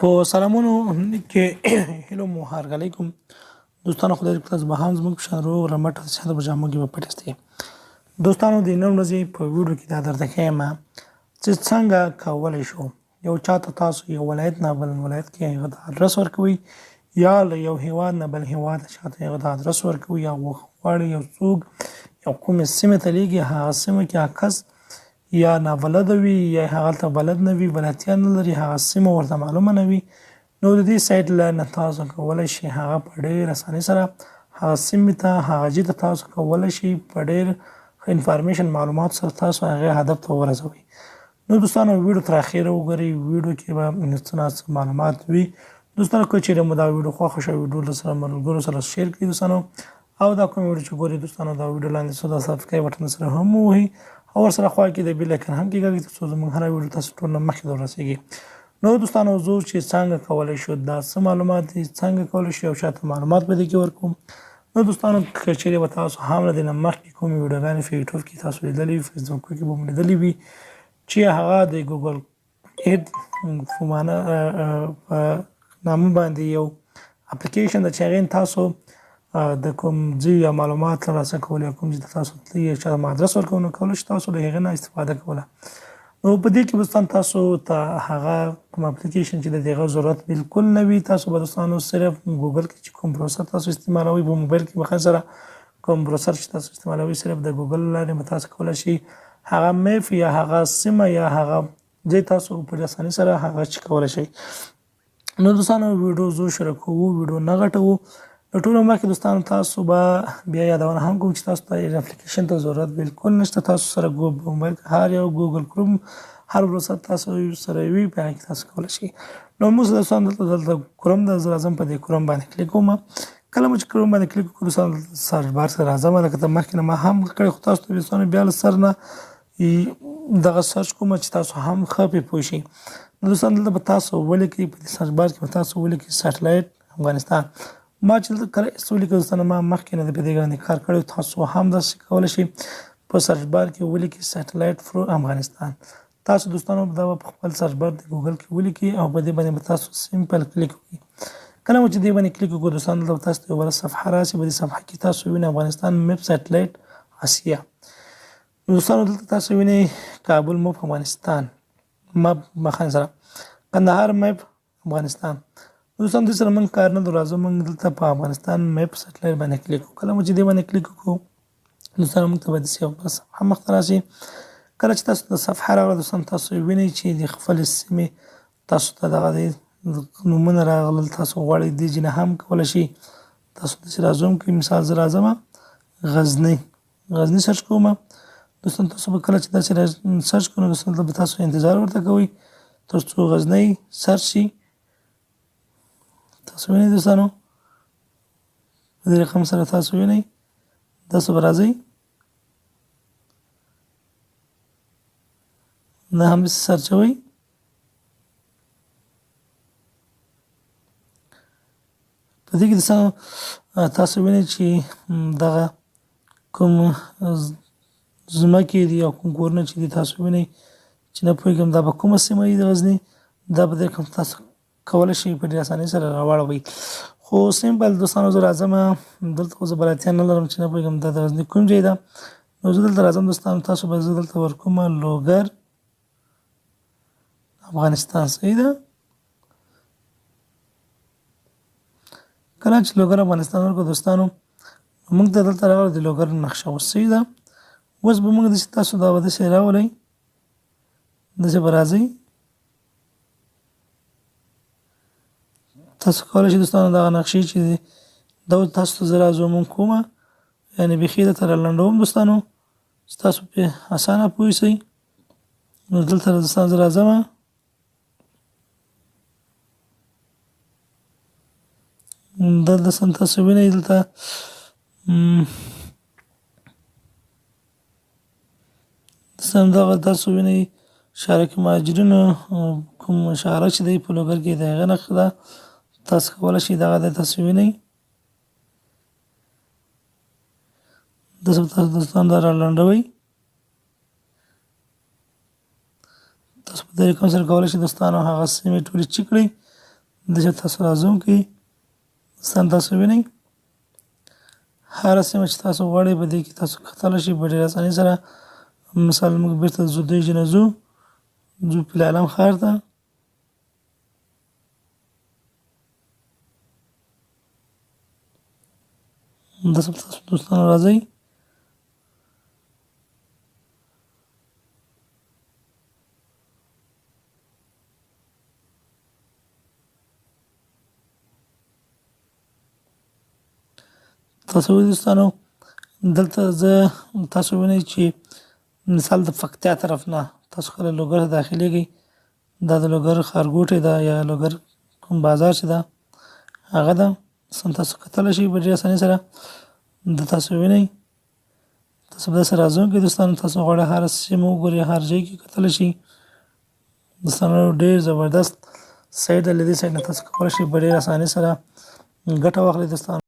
په سلامونو کې هلو مو هرګلی کوم دوستانو خدای دې تاسو به هم زموږ په شان روغ رمټ صحت په جامو کې به پټسته دوستانو د نن ورځې په ویډیو کې دا درته ښیم چې څنګه کولی شو یو چاته تاسو یو ولایت نه بل ولایت کې هغه د ادرس ورکوي یا له یو هیواد نه بل هیواد شاته هغه د ادرس ورکوي یا غواړي یو څوک یو کومې سیمې ته لیږي هغه سیمه کې هغه کس یا نابلده وي یا هغه ته بلد نه وي بلدتیا نه لري هغه سیمه ورته معلومه نه وي نو د دې سایټ له نه تاسو کولی شئ هغه په ډېر اسانۍ سره هغه سیمې ته هغه ځای ته تاسو کولی شئ په ډېر انفارمیشن معلومات سره تاسو هغې هدف ته ورسوئ نو دوستانو ویډیو تر اخره وګورئ ویډیو کې به څه ناڅه معلومات وي دوستانو که چیرې مو دا ویډیو خوښه شوه ویډیو له سره ملګرو سره شیر کړئ دوستانو او دا کوم ویډیو چې ګورئ دوستانو دا ویډیو لاندې څو د سبسکرایب بټن سره هم ووهئ او ورسره خوا کې د بیل آیکن هم کېږدئ تر څو زموږ هره ویډیو تاسو ټول نه مخکې دررسېږي نو دوستانو زه چې څنګه کولی شو دا څه معلومات دي څنګه کولی شو یو چاته معلومات په دې کې ورکوم نو دوستانو که چیرې به تاسو هم له دې نه مخکې کومې ویډیوګانې په یوټیوب کې تاسو لیدلې وي فیسبوک کې به مو لیدلې وي چې هغه د ګوګل ایډ په نامه باندې یو اپلیکیشن د چې هغې تاسو د کوم ځای یا معلومات ترلاسه کول یا کوم ځای ته تاسو تلئ یا چاته ادرس ورکوو نو کولی شئ تاسو له هغې نه استفاده کوله نو په دې کې دوستان تاسو ته هغه کوم اپلیکیشن چې د هغه ضرورت بالکل نه وي تاسو به دوستانو صرف ګوګل کې چې کوم بروسر تاسو استعمالوئ په موبایل کې به سره کوم بروسر چې تاسو استعمالوئ صرف د ګوګل لارې به تاسو کولی شئ هغه میپ یا هغه سیمه یا هغه ځای تاسو په اسانۍ سره هغه چې کولی شئ نو دوستانو ویډیو زه شروع کوو ویډیو نه غټوو د ټولو مخکې دوستانو تاسو به بیا یادونه هم کوم چې تاسو ته اپلیکیشن ته ضرورت بالکل نشته تاسو سره موبایل هر یو ګوګل کروم هر بروسر تاسو سره وي په هغې کې تاسو کولی شئ نو موږ دوستانو دلته کروم ده زه راځم په دې کروم باندې کلیک کوم کله مو چې کروم باندې کلیک وکړو دوستانو سرچ بار سره راځم لکه ته مخکې نه ما هم کړی خو تاسو ته دوستانو بیا له سر نه دغه سرچ کوم چې تاسو هم ښه پرې پوه شئ نو دوستانو دلته به تاسو ولیکئ په دې سرچ بار کې به تاسو ولیکئ سیټلایټ افغانستان ما چې دلته کله ایسټ ولیکئ دوستانو ما مخکې نه په دې باندې کار کړی تاسو هم داسې کولی شئ په سرچ بار کې ولیکئ سیټلایټ فرام افغانستان تاسو دوستانو دا په خپل سرچ بار د ګوګل کې ولیکئ او په دې باندې به تاسو سمپل کلیک وکړئ کله مو چې دې باندې کلیک وکړو دوستانو دلته تاسو ته یوه بله صفحه راسي په دې صفحه کې تاسو وینئ افغانستان میپ سیټلایټ اسیا دوستانو دلته تاسو وینئ کابل میپ افغانستان مپ مخه سره کندهار میپ افغانستان دوستانو دې سره موږ کار نه درلود راځو موږ دلته په افغانستان میپ سیټلایټ باندې کلیک وکړو کله مو چې دې باندې کلیک وکړو دوستانو موږ ته به داسې یو بله صفحه مخته راشي کله چې تاسو د صفحه راغله دوستانو تاسو وینئ چې د خپلې سیمې تاسو ته دغه دی نومونه راغلل تاسو غواړئ دې ځای نه هم کولی شئ تاسو داسې راځم که مثال زه راځم غزني سرچ کوم دوستانو تاسو به کله چې داسې سرچ کړو دوستانو به تاسو انتظار ورته کوئ تر څو غزني سرچ شي تاسو وینئ دوستانو په دې رقم سره تاسو وینئ داسې به راځئ نه هم سرچوئ په دې کې دوستانو تاسو وینئ چې دغه کوم ځمکې دي او کوم کورونه چې دي تاسو وینئ چې نه پوهېږم دا به کومه سیمه وي د غزني دا به دې رقم تاسو کولی شئ په ډېرې اسانۍ سره راواړوئ خو سمپل دوستانو زه راځم دلته خو زه بلدتیا نه لرم چې نه پوهېږم دا د غزني کوم ځای ده نو زه دلته راځم دوستانو تاسو به زه دلته ورکوم لوګر افغانستان صحیح ده کله چې لوګر افغانستان ورکړو دوستانو موږ ته دلته راغله د لوګر نقشه اوس صحیح ده اوس به موږ داسې تاسو دا به داسې راولئ داسې به راځئ تاسو کولی شئ دوستانو دغه نقشې چې دي دا تاسو ته زه راځوم کومه یعنې بیخي درته رالنډوم دوستانو چې تاسو پرې اسانه پوه شئ نو دلته دوستانو زه راځم دلته تاسو وینئ دلته دوستانو دغه تاسو وینئ شارک مهاجرینو کوم شارک چې دی په لوګر کې د هغه نښه ده تاسو کولی شئ دغه دی تاسو وینئ داسې به تاسو دوستانو دا رالنډوئ تاسو په دې رقم سره کولی شئ دوستانو هغه سیمې ټولې چیک کړئ د چې تاسو راځم کې دوستان تاسو وینئ هره سیمه چې تاسو غواړئ په دې کې تاسو کتلی شئ په ډېرې اسانۍ سره. مثال موږ بېرته ځو دوی نه ځو پل علم ښار ته. داسې تاسو دوستانو راځئ تاسو وینئ دوستانو دلته زه تاسو وینئ چې مثال د پکتیا طرف نه تاسو کله لوګر ته داخلېږئ دا د لوګر ښارګوټی ده یا لوګر کوم بازار چې ده هغه ده تاسو کتلی شئ په ډېرې اسانۍ سره د تاسو وینئ تاسو په داسې رازونو کې دوستانو تاسو غواړئ هر سیمه وګورئ هر ځای کې کتلی شئ دوستانو ډېر زبردست سایټ ده له دې سایټ نه تاسو کولی شئ په ډېرې اسانۍ سره ګټه واخلئ دوستانو